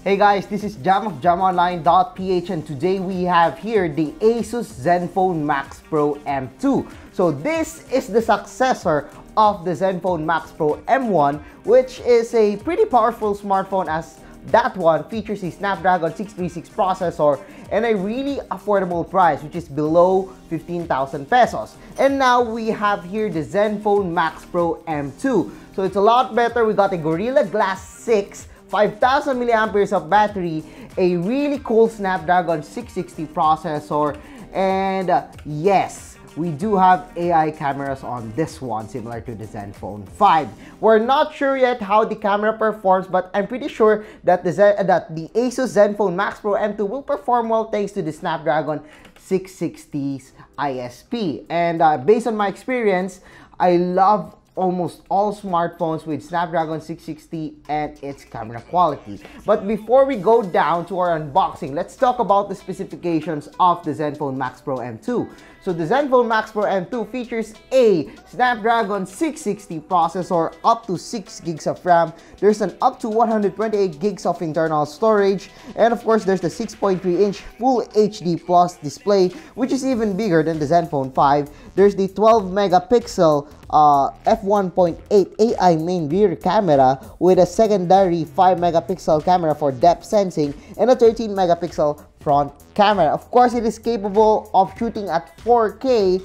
Hey guys, this is Jam of JamOnline.ph, and today we have here the ASUS Zenfone Max Pro M2. So this is the successor of the Zenfone Max Pro M1, which is a pretty powerful smartphone, as that one features a Snapdragon 636 processor and a really affordable price, which is below 15,000 pesos. And now we have here the Zenfone Max Pro M2. So it's a lot better. We got a Gorilla Glass 6, 5,000 milliamperes of battery, a really cool Snapdragon 660 processor, and yes, we do have AI cameras on this one, similar to the Zenfone 5. We're not sure yet how the camera performs, but I'm pretty sure that the ASUS Zenfone Max Pro M2 will perform well thanks to the Snapdragon 660's ISP. And based on my experience, I love almost all smartphones with Snapdragon 660 and its camera quality. But before we go down to our unboxing, let's talk about the specifications of the Zenfone Max Pro M2. So the Zenfone Max Pro M2 features a Snapdragon 660 processor, up to 6 gigs of RAM. There's an up to 128 gigs of internal storage, and of course there's the 6.3-inch Full HD Plus display, which is even bigger than the Zenfone 5. There's the 12-megapixel f1.8 AI main rear camera with a secondary 5-megapixel camera for depth sensing and a 13-megapixel front camera. Of course, it is capable of shooting at 4K,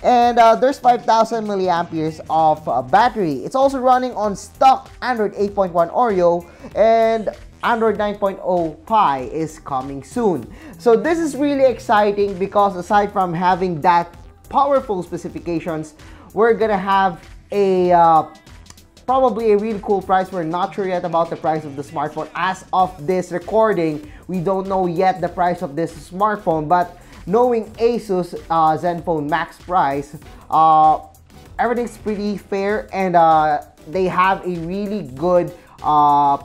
and there's 5,000 milliamperes of battery. It's also running on stock Android 8.1 Oreo, and Android 9.0 Pie is coming soon. So this is really exciting because aside from having that powerful specifications, we're gonna have a probably a really cool price. We're not sure yet about the price of the smartphone. As of this recording, we don't know yet the price of this smartphone, but knowing ASUS Zenfone Max price, everything's pretty fair, and they have a really good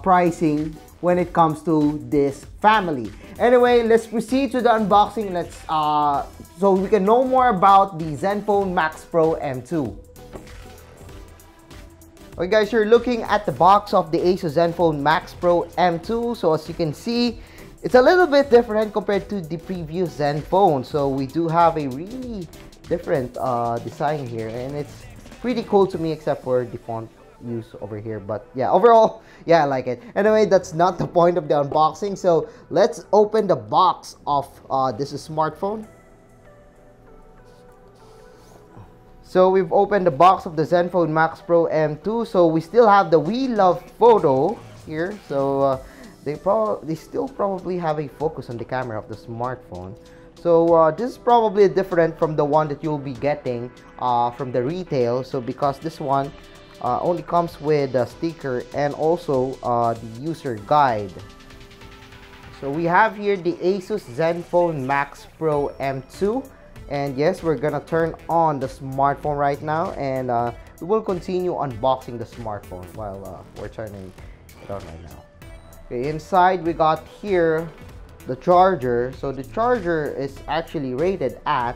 pricing when it comes to this family. Anyway, let's proceed to the unboxing. Let's so we can know more about the Zenfone Max Pro M2. Okay guys, you're looking at the box of the ASUS Zenfone Max Pro M2. So as you can see, it's a little bit different compared to the previous Zenfone. So we do have a really different design here, and it's pretty cool to me, except for the font use over here. But yeah, overall, yeah, I like it. Anyway, that's not the point of the unboxing. So let's open the box of this smartphone. So we've opened the box of the Zenfone Max Pro M2. So we still have the We Love photo here. So they still probably have a focus on the camera of the smartphone. So this is probably different from the one that you'll be getting from the retail. So because this one only comes with a sticker and also the user guide. So we have here the ASUS Zenfone Max Pro M2. And yes, we're gonna turn on the smartphone right now, and we will continue unboxing the smartphone while we're turning it on right now. Okay, inside we got here the charger. So the charger is actually rated at,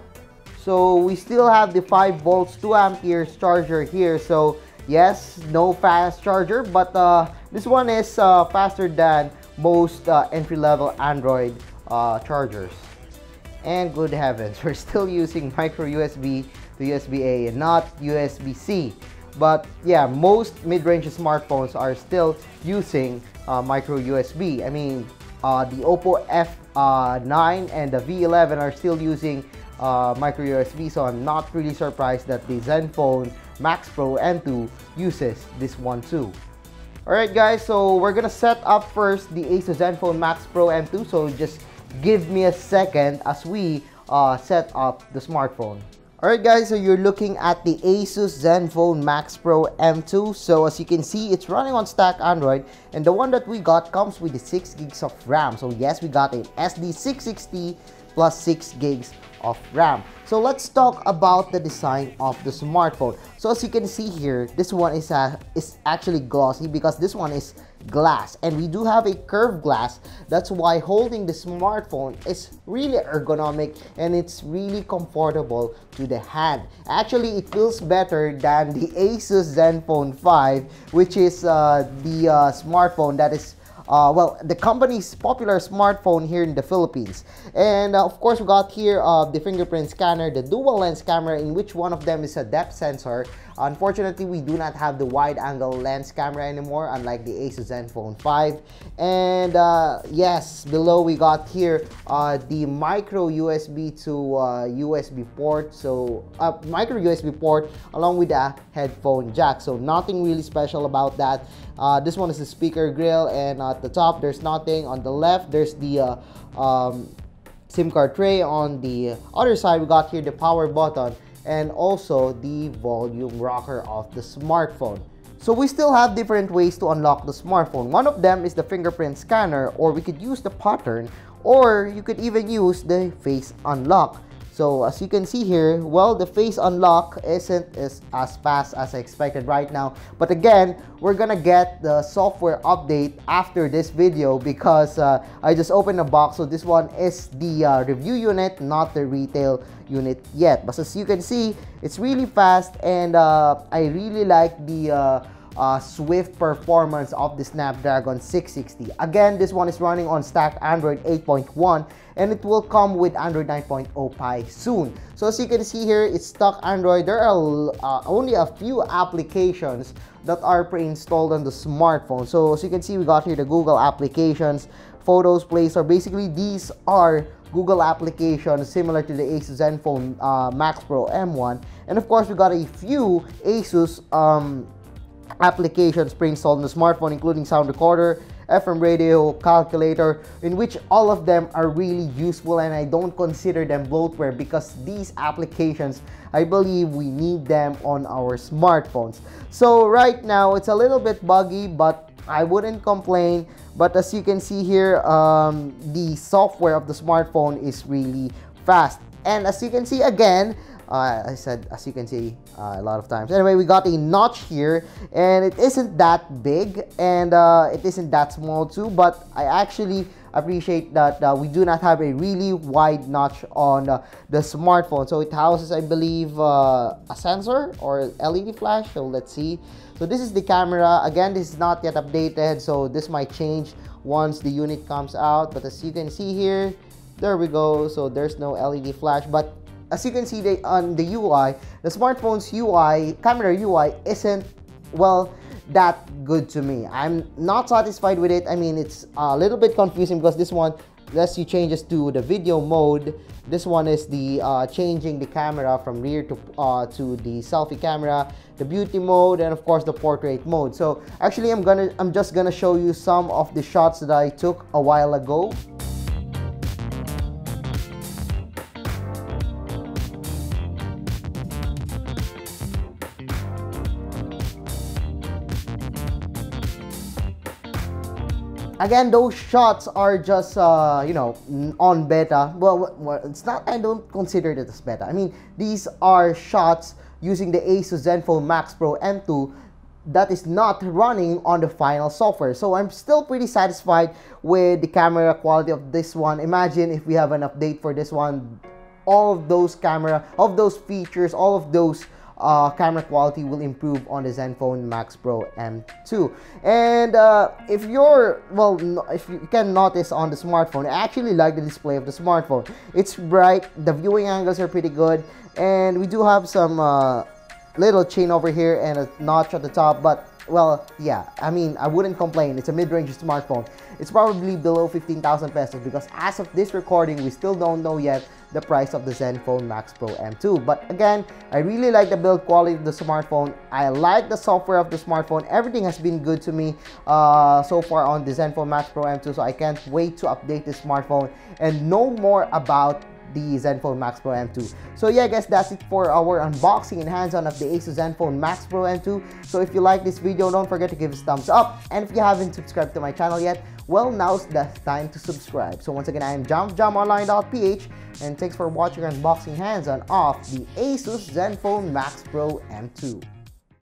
so we still have the 5 volts 2 amperes charger here. So yes, no fast charger, but this one is faster than most entry-level Android chargers. And good heavens, we're still using micro USB to USB-A and not USB-C. But yeah, most mid-range smartphones are still using micro USB. I mean, the Oppo F9 and the V11 are still using micro USB, so I'm not really surprised that the Zenfone Max Pro M2 uses this one too. Alright guys, so we're gonna set up first the ASUS Zenfone Max Pro M2, so just give me a second as we set up the smartphone. Alright guys, so you're looking at the ASUS Zenfone Max Pro M2. So as you can see, it's running on stack Android, and the one that we got comes with the 6 gigs of RAM. So yes, we got an SD660 plus 6 gigs of RAM. So let's talk about the design of the smartphone. So as you can see here, this one is actually glossy because this one is glass, and we do have a curved glass. That's why holding the smartphone is really ergonomic and it's really comfortable to the hand. Actually, it feels better than the ASUS Zenfone 5, which is the smartphone that is well, the company's popular smartphone here in the Philippines. And of course, we got here the fingerprint scanner, the dual lens camera, in which one of them is a depth sensor. Unfortunately, we do not have the wide angle lens camera anymore, unlike the ASUS Zenfone 5. And yes, below we got here the micro USB to USB port. So micro USB port along with a headphone jack. So nothing really special about that. This one is the speaker grill, and at the top there's nothing. On the left there's the SIM card tray. On the other side we got here the power button and also the volume rocker of the smartphone. So we still have different ways to unlock the smartphone. One of them is the fingerprint scanner, or we could use the pattern, or you could even use the face unlock. So as you can see here, well, the face unlock isn't as fast as I expected right now. But again, we're gonna get the software update after this video because I just opened the box. So this one is the review unit, not the retail unit yet. But as you can see, it's really fast, and I really like the swift performance of the Snapdragon 660. Again, this one is running on stacked Android 8.1, and it will come with Android 9.0 Pie soon. So as you can see here, it's stock Android. There are only a few applications that are pre-installed on the smartphone. So as you can see, we got here the Google applications, Photos, Play Store. Basically, these are Google applications similar to the ASUS Zenfone Max Pro M1. And of course, we got a few ASUS applications pre-installed on the smartphone, including sound recorder, FM radio, calculator, in which all of them are really useful, and I don't consider them bloatware because these applications, I believe we need them on our smartphones. So right now it's a little bit buggy, but I wouldn't complain. But as you can see here, the software of the smartphone is really fast. And as you can see again, I said as you can see a lot of times. Anyway, we got a notch here, and it isn't that big, and it isn't that small too, but I actually appreciate that we do not have a really wide notch on the smartphone. So it houses, I believe, a sensor or LED flash. So let's see. So this is the camera. Again, this is not yet updated, so this might change once the unit comes out. But as you can see here, there we go. So there's no LED flash, but as you can see on the UI, the smartphone's UI, camera UI, isn't, well, that good to me. I'm not satisfied with it. I mean, it's a little bit confusing because this one lets you changes to the video mode. This one is the changing the camera from rear to the selfie camera, the beauty mode, and of course the portrait mode. So actually, I'm just gonna show you some of the shots that I took a while ago. Again, those shots are just, you know, on beta. Well, it's not, I don't consider it as beta. I mean, these are shots using the ASUS Zenfone Max Pro M2 that is not running on the final software. So I'm still pretty satisfied with the camera quality of this one. Imagine if we have an update for this one, all of those features, all of those camera quality will improve on the Zenfone Max Pro M2. And if you can notice on the smartphone, I actually like the display of the smartphone. It's bright, the viewing angles are pretty good, and we do have some little chain over here and a notch at the top, but well, yeah, I mean, I wouldn't complain. It's a mid-range smartphone. It's probably below 15,000 pesos because as of this recording, we still don't know yet the price of the Zenfone Max Pro M2. But again, I really like the build quality of the smartphone. I like the software of the smartphone. Everything has been good to me so far on the Zenfone Max Pro M2. So I can't wait to update the smartphone and know more about the Zenfone Max Pro M2. So yeah guys, that's it for our unboxing and hands-on of the ASUS Zenfone Max Pro M2. So if you like this video, don't forget to give us a thumbs up, and if you haven't subscribed to my channel yet, well, now's the time to subscribe. So once again, I am JamJamOnline.ph, and thanks for watching our unboxing hands-on of the ASUS Zenfone Max Pro M2.